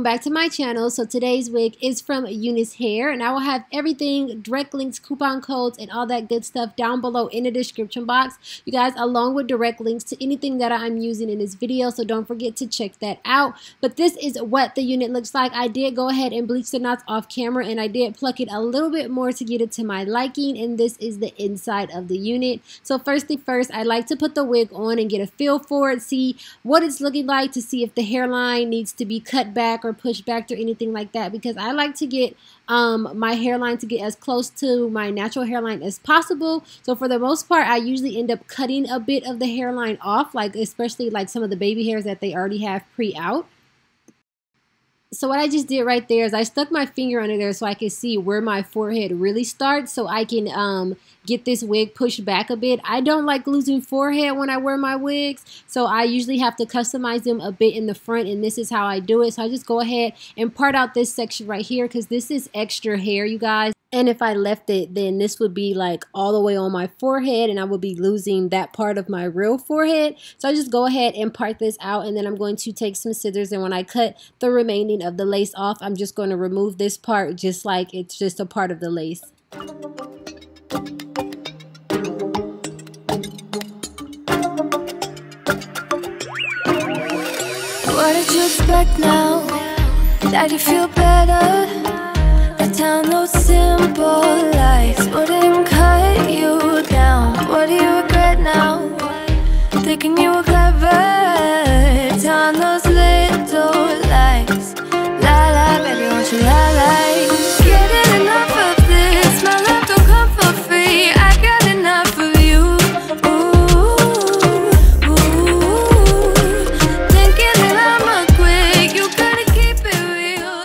back to my channel. So today's wig is from UNice Hair, and I will have everything, direct links, coupon codes, and all that good stuff down below in the description box, you guys, along with direct links to anything that I'm using in this video, so don't forget to check that out. But this is what the unit looks like. I did go ahead and bleach the knots off camera, and I did pluck it a little bit more to get it to my liking, and this is the inside of the unit. So first thing first, I like to put the wig on and get a feel for it, see what it's looking like, to see if the hairline needs to be cut back or pushed back or anything like that, because I like to get my hairline to get as close to my natural hairline as possible. So for the most part, I usually end up cutting a bit of the hairline off, like especially like some of the baby hairs that they already have pre-out. So what I just did right there is I stuck my finger under there so I can see where my forehead really starts, so I can get this wig pushed back a bit. I don't like losing forehead when I wear my wigs, so I usually have to customize them a bit in the front, and this is how I do it. So I just go ahead and part out this section right here because this is extra hair, you guys. And if I left it, then this would be like all the way on my forehead, and I would be losing that part of my real forehead. So I just go ahead and part this out, and then I'm going to take some scissors, and when I cut the remaining of the lace off, I'm just going to remove this part just like it's just a part of the lace. What did you expect now? That you feel better? Down those simple lies wouldn't cut you down. What do you regret now? Thinking you were clever. Down those little lies. Lie, lie, baby, won't you lie, lie? Getting enough of this. My love don't come for free. I got enough of you. Ooh, ooh. Thinking that I'ma quit. You gotta keep it real.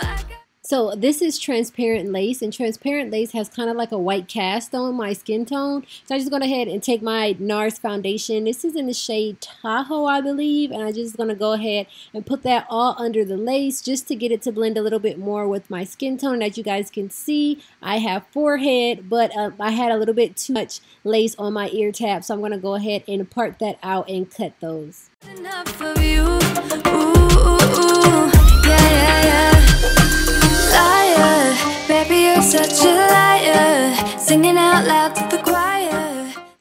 So this is transparent lace, and transparent lace has kind of like a white cast on my skin tone. So I just go ahead and take my NARS foundation. This is in the shade Tahoe, I believe, and I'm just going to go ahead and put that all under the lace just to get it to blend a little bit more with my skin tone. As you guys can see, I have forehead, but I had a little bit too much lace on my ear tab, so I'm going to go ahead and part that out and cut those. Enough of you. Ooh, yeah, yeah, yeah. Liar, baby, you're such a liar, singing out loud to the choir.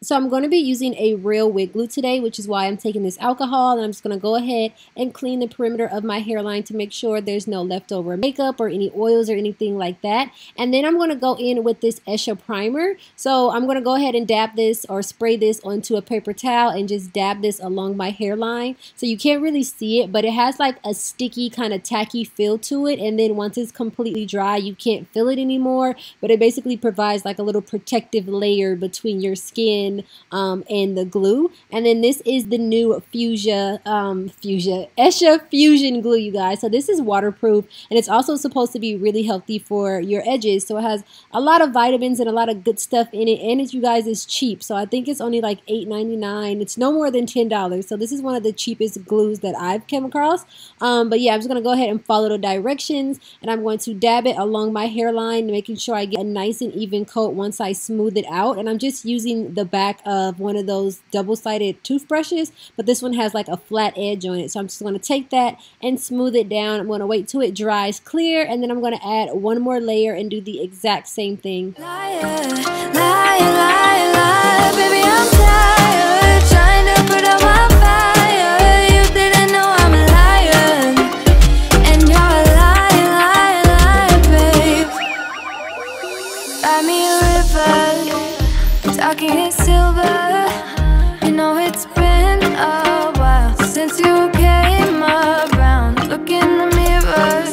So I'm going to be using a real wig glue today, which is why I'm taking this alcohol, and I'm just going to go ahead and clean the perimeter of my hairline to make sure there's no leftover makeup or any oils or anything like that. And then I'm going to go in with this Esha primer. So I'm going to go ahead and dab this or spray this onto a paper towel and just dab this along my hairline. So you can't really see it, but it has like a sticky kind of tacky feel to it, and then once it's completely dry, you can't feel it anymore, but it basically provides like a little protective layer between your skin and the glue. And then this is the new Esha Fusion glue, you guys. So this is waterproof, and it's also supposed to be really healthy for your edges. So it has a lot of vitamins and a lot of good stuff in it, and it, you guys, is cheap. So I think it's only like $8.99. It's no more than $10. So this is one of the cheapest glues that I've come across. But yeah, I'm just gonna go ahead and follow the directions, and I'm going to dab it along my hairline, making sure I get a nice and even coat once I smooth it out. And I'm just using the back of one of those double-sided toothbrushes, but this one has like a flat edge on it. So I'm just going to take that and smooth it down. I'm going to wait till it dries clear, and then I'm going to add one more layer and do the exact same thing. Liar, liar, liar, liar, baby, I'm tired, trying to put out my fire. You didn't know I'm a liar, and you're a liar, liar, liar, babe. Buy me a river, talking in silver. You know it's been a while since you came around. Look in the mirror.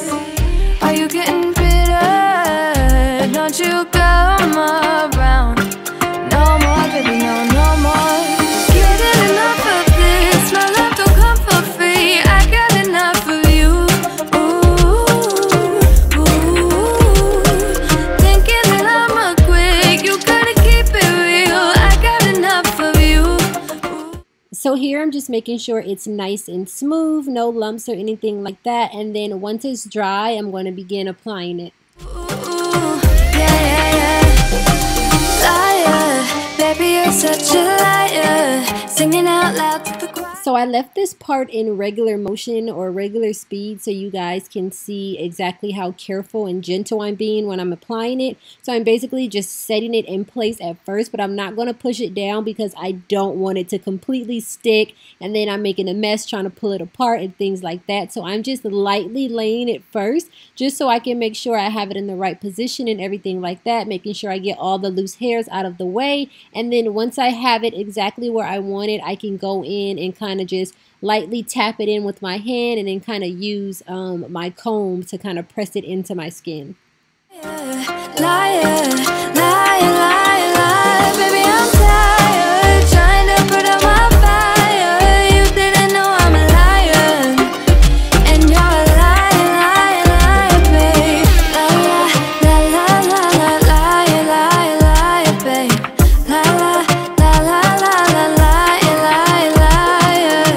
Are you getting bitter? Don't you come around no more, baby, no, no more. Getting enough of this. My love don't come for free. I got enough of you. Ooh, ooh. Thinking that I'ma quit. You gotta keep it real. I got enough of you. So here I'm just making sure it's nice and smooth, no lumps or anything like that. And then once it's dry, I'm going to begin applying it. Ooh, yeah, yeah, yeah. Liar, baby, you're such a liar, singing out loud to the choir. So I left this part in regular motion or regular speed so you guys can see exactly how careful and gentle I'm being when I'm applying it. So I'm basically just setting it in place at first, but I'm not going to push it down because I don't want it to completely stick and then I'm making a mess trying to pull it apart and things like that. So I'm just lightly laying it first just so I can make sure I have it in the right position and everything like that, making sure I get all the loose hairs out of the way. And then once I have it exactly where I want it, I can go in and kind of just lightly tap it in with my hand and then kind of use my comb to kind of press it into my skin. Liar, liar, liar, liar, baby, I'm tired, trying to put out my fire. You didn't know I'm a liar, and you're a liar, liar, liar, babe. La la la la la la, liar, liar, liar, babe. La la la la la la, liar, liar, liar.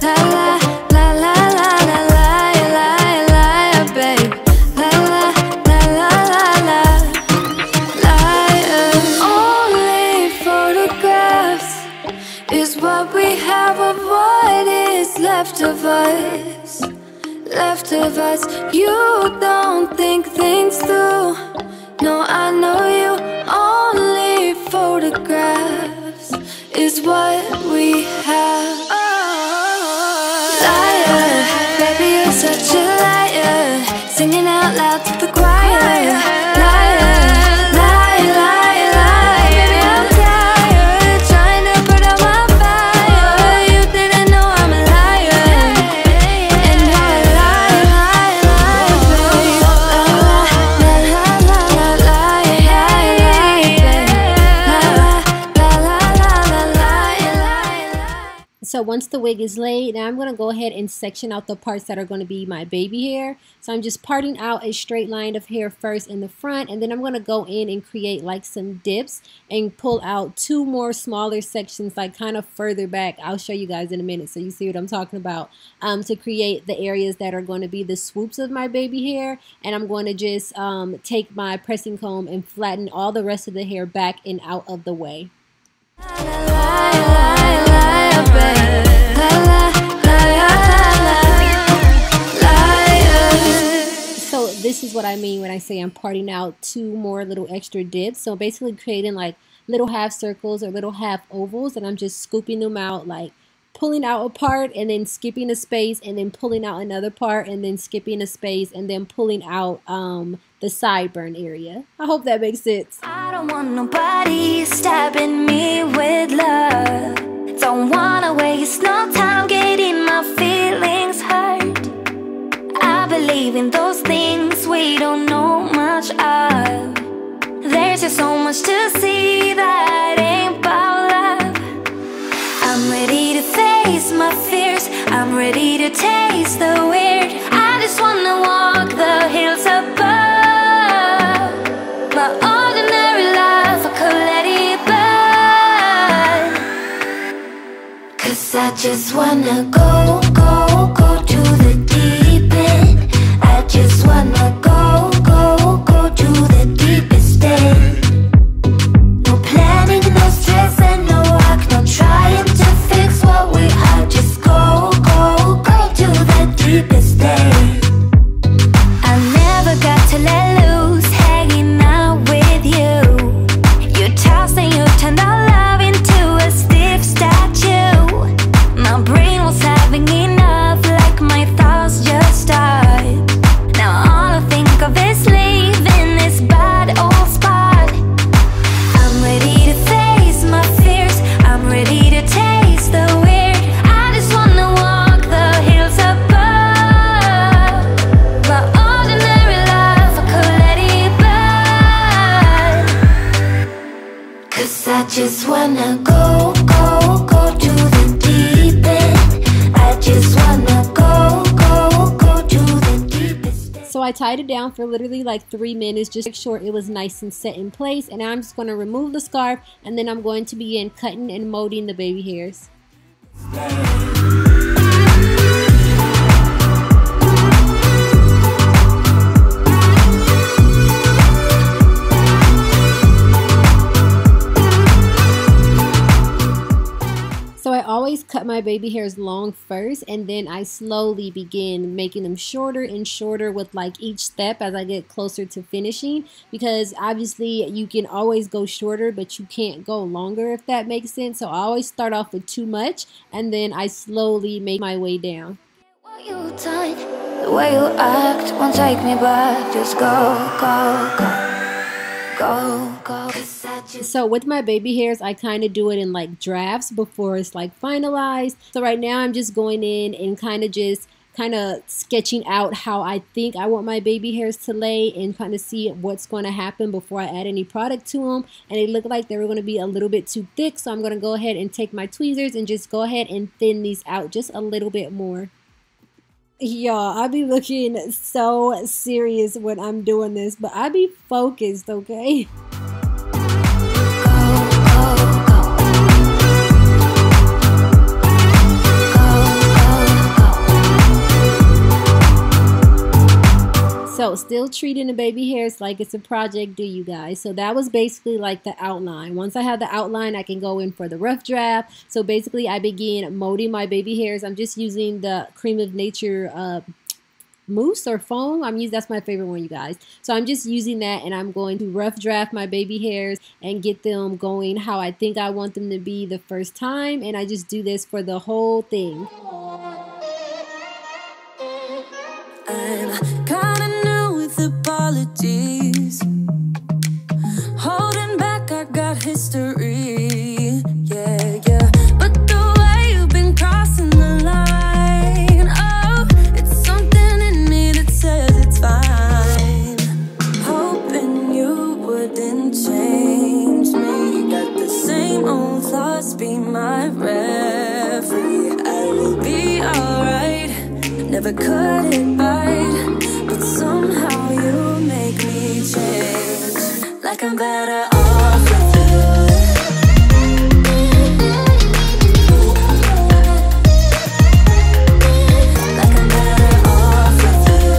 La la la la la la, liar, liar, liar, babe. La la la la la la. Only photographs is what we have of what is left of us. Left of us. You don't think things through. No, I know you. Only photographs is what we have. Liar, baby, you're such a liar. Singing out loud to the choir. Liar. So once the wig is laid, now I'm going to go ahead and section out the parts that are going to be my baby hair. So I'm just parting out a straight line of hair first in the front, and then I'm going to go in and create like some dips and pull out two more smaller sections like kind of further back. I'll show you guys in a minute so you see what I'm talking about, to create the areas that are going to be the swoops of my baby hair. And I'm going to just take my pressing comb and flatten all the rest of the hair back and out of the way. So this is what I mean when I say I'm parting out two more little extra dips. So basically creating like little half circles or little half ovals, and I'm just scooping them out, like pulling out a part and then skipping a space and then pulling out another part and then skipping a space and then pulling out the sideburn area. I hope that makes sense. I don't want nobody stabbing me with love. Don't wanna waste no time getting my feelings hurt. I believe in those things we don't know much of. There's just so much to see that ain't about love. I'm ready to face my fears, I'm ready to taste the weird. I just wanna walk the hills above. My ordinary life, I could let it burn. 'Cause I just wanna go, go, go to the deep end. I just wanna go, go, go to the deepest end. No planning, no stress and no work, no trying to fix what we are. Just go, go, go to the deepest end. I never got to let loose, hanging out with you. You tossed and you turned our love into a stiff statue. My brain was having enough, like my thoughts just stopped. Now all I think of is leaving this bad old spot. I'm ready to face my fears, I'm ready to taste the weird. I just wanna walk the hills above. My ordinary life, I could let it burn. 'Cause I just wanna go, go, go to the deep end. I just wanna go, go, go to the deepest end. So I tied it down for literally like 3 minutes just to make sure it was nice and set in place. And now I'm just going to remove the scarf, and then I'm going to begin cutting and molding the baby hairs. So I always cut my baby hairs long first, and then I slowly begin making them shorter and shorter with like each step as I get closer to finishing, because obviously you can always go shorter but you can't go longer, if that makes sense. So I always start off with too much and then I slowly make my way down. You tight, the way you act won't take me back. Just go, go, go, go, go. So with my baby hairs, I kind of do it in like drafts before it's like finalized. So right now I'm just going in and kind of sketching out how I think I want my baby hairs to lay and kind of see what's going to happen before I add any product to them. And it looked like they were going to be a little bit too thick, so I'm going to go ahead and take my tweezers and just go ahead and thin these out just a little bit more. Y'all, I be looking so serious when I'm doing this, but I be focused, okay? So still treating the baby hairs like it's a project, do you guys? So that was basically like the outline. Once I have the outline, I can go in for the rough draft. So basically I begin molding my baby hairs. I'm just using the Cream of Nature mousse or foam. That's my favorite one, you guys. So I'm just using that, and I'm going to rough draft my baby hairs and get them going how I think I want them to be the first time. And I just do this for the whole thing. I'm kinda new with apologies. Holding back, I got history. Yeah, yeah. But the way you've been crossing the line, oh, it's something in me that says it's fine. Hoping you wouldn't change me. Got the same old thoughts, be my referee. I will be alright. Never cut it right, but somehow you make me change. Like I'm better off with you. Like I'm better off with you.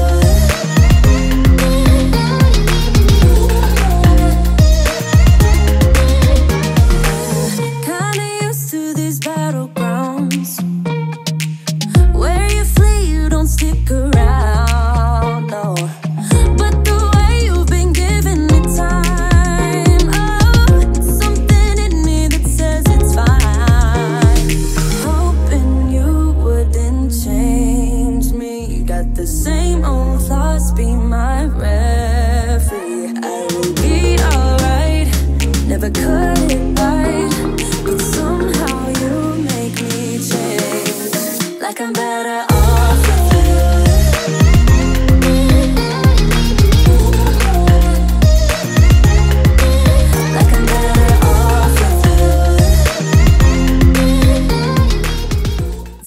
Kinda used to these battlegrounds. Stick around, no. But the way you've been giving me time, oh, it's something in me that says it's fine. Hoping you wouldn't change me. Got the same old thoughts, be my referee. I will be alright. Never cut it right, but somehow you make me change. Like I'm better off with you.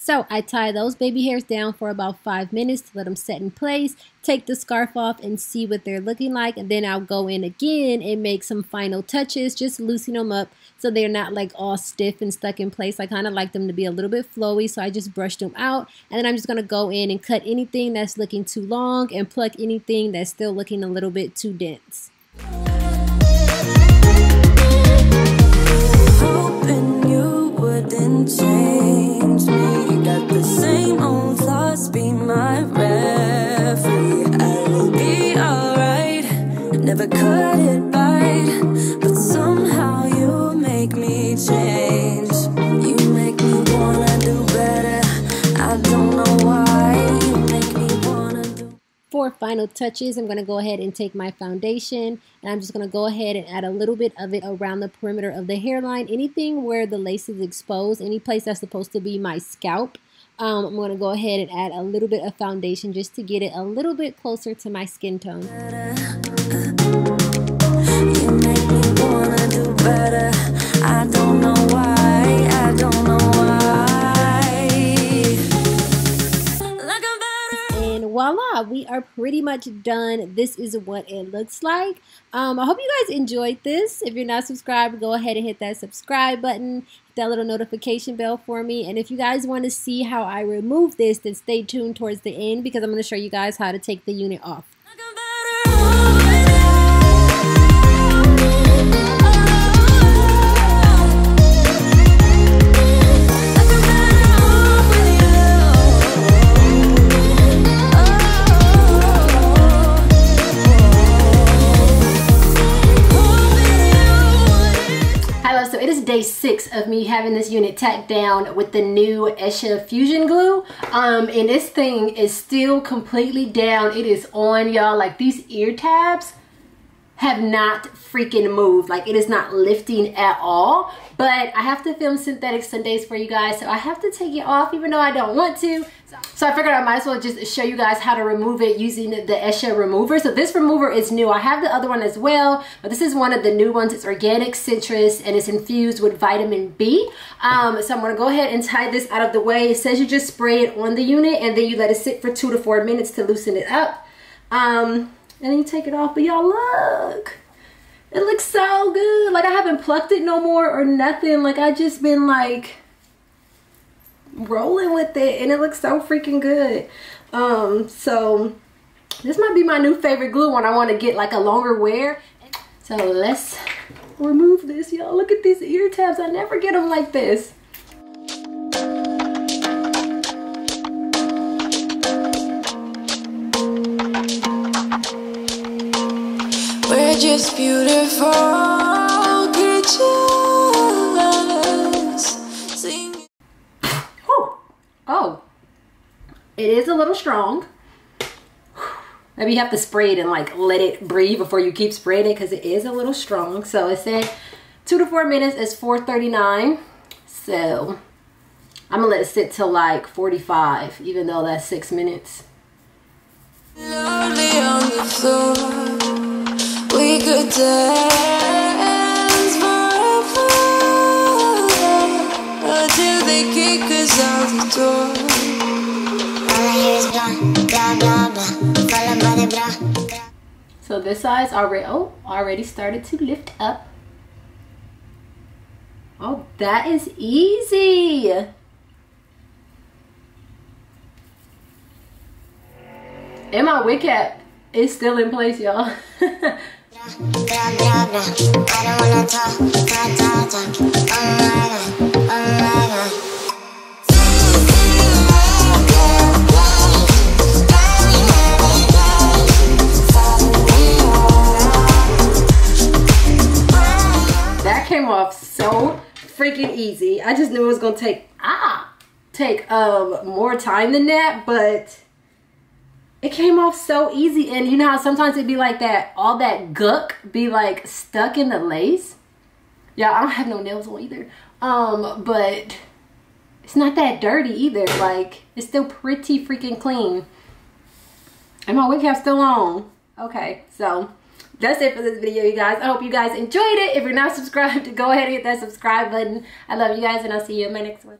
So I tie those baby hairs down for about 5 minutes to let them set in place, take the scarf off and see what they're looking like, and then I'll go in again and make some final touches, just loosen them up so they're not like all stiff and stuck in place. I kind of like them to be a little bit flowy, so I just brushed them out, and then I'm just going to go in and cut anything that's looking too long and pluck anything that's still looking a little bit too dense. Hoping you wouldn't change me. Got the same old thoughts, be my referee. I will be alright. Never cut it right, but somehow you make me change. You make me wanna do better. I don't know why. You make me wanna do. For final touches, I'm going to go ahead and take my foundation, and I'm just going to go ahead and add a little bit of it around the perimeter of the hairline. Anything where the lace is exposed, any place that's supposed to be my scalp, I'm going to go ahead and add a little bit of foundation just to get it a little bit closer to my skin tone. You make me wanna do better. I don't know why. I don't know why. Like I'm better. And voila, we are pretty much done. This is what it looks like. I hope you guys enjoyed this. If you're not subscribed, go ahead and hit that subscribe button, hit that little notification bell for me. And if you guys want to see how I remove this, then stay tuned towards the end, because I'm going to show you guys how to take the unit off. Like I'm better. Like I'm better. day 6 of me having this unit tacked down with the new Esha Fusion glue. And this thing is still completely down. It is on, y'all. Like, these ear tabs have not freaking moved. Like, it is not lifting at all. But I have to film synthetic Sundays for you guys, so I have to take it off even though I don't want to. So I figured I might as well just show you guys how to remove it using the Esha remover. So this remover is new. I have the other one as well, but this is one of the new ones. It's organic citrus and it's infused with vitamin B. So I'm gonna go ahead and tie this out of the way. It says you just spray it on the unit and then you let it sit for 2 to 4 minutes to loosen it up. And then you take it off, but y'all look. It looks so good. Like, I haven't plucked it no more or nothing. Like, I just been like rolling with it and it looks so freaking good. So this might be my new favorite glue when I want to get like a longer wear. So let's remove this, y'all. Look at these ear tabs. I never get them like this. We're just beautiful creatures. Oh, it is a little strong. Maybe you have to spray it and like let it breathe before you keep spraying it because it is a little strong. So it said 2 to 4 minutes is $4.39. So I'm gonna let it sit till like 45, even though that's 6 minutes. Lonely on the floor. We could dance forever until they kick us out the door. All I hear is blah, blah, blah, blah. Follow by the blah. So this side's already started to lift up. Oh, that is easy. And my wig cap is still in place, y'all. I don't wanna talk. Oh my God. That came off so freaking easy. I just knew it was gonna take more time than that, but it came off so easy. And you know how sometimes it'd be like that, all that guck be like stuck in the lace? Yeah, I don't have no nails on either. But it's not that dirty either. Like, it's still pretty freaking clean. And my wig cap's still on. Okay, so that's it for this video, you guys. I hope you guys enjoyed it. If you're not subscribed, go ahead and hit that subscribe button. I love you guys, and I'll see you in my next one.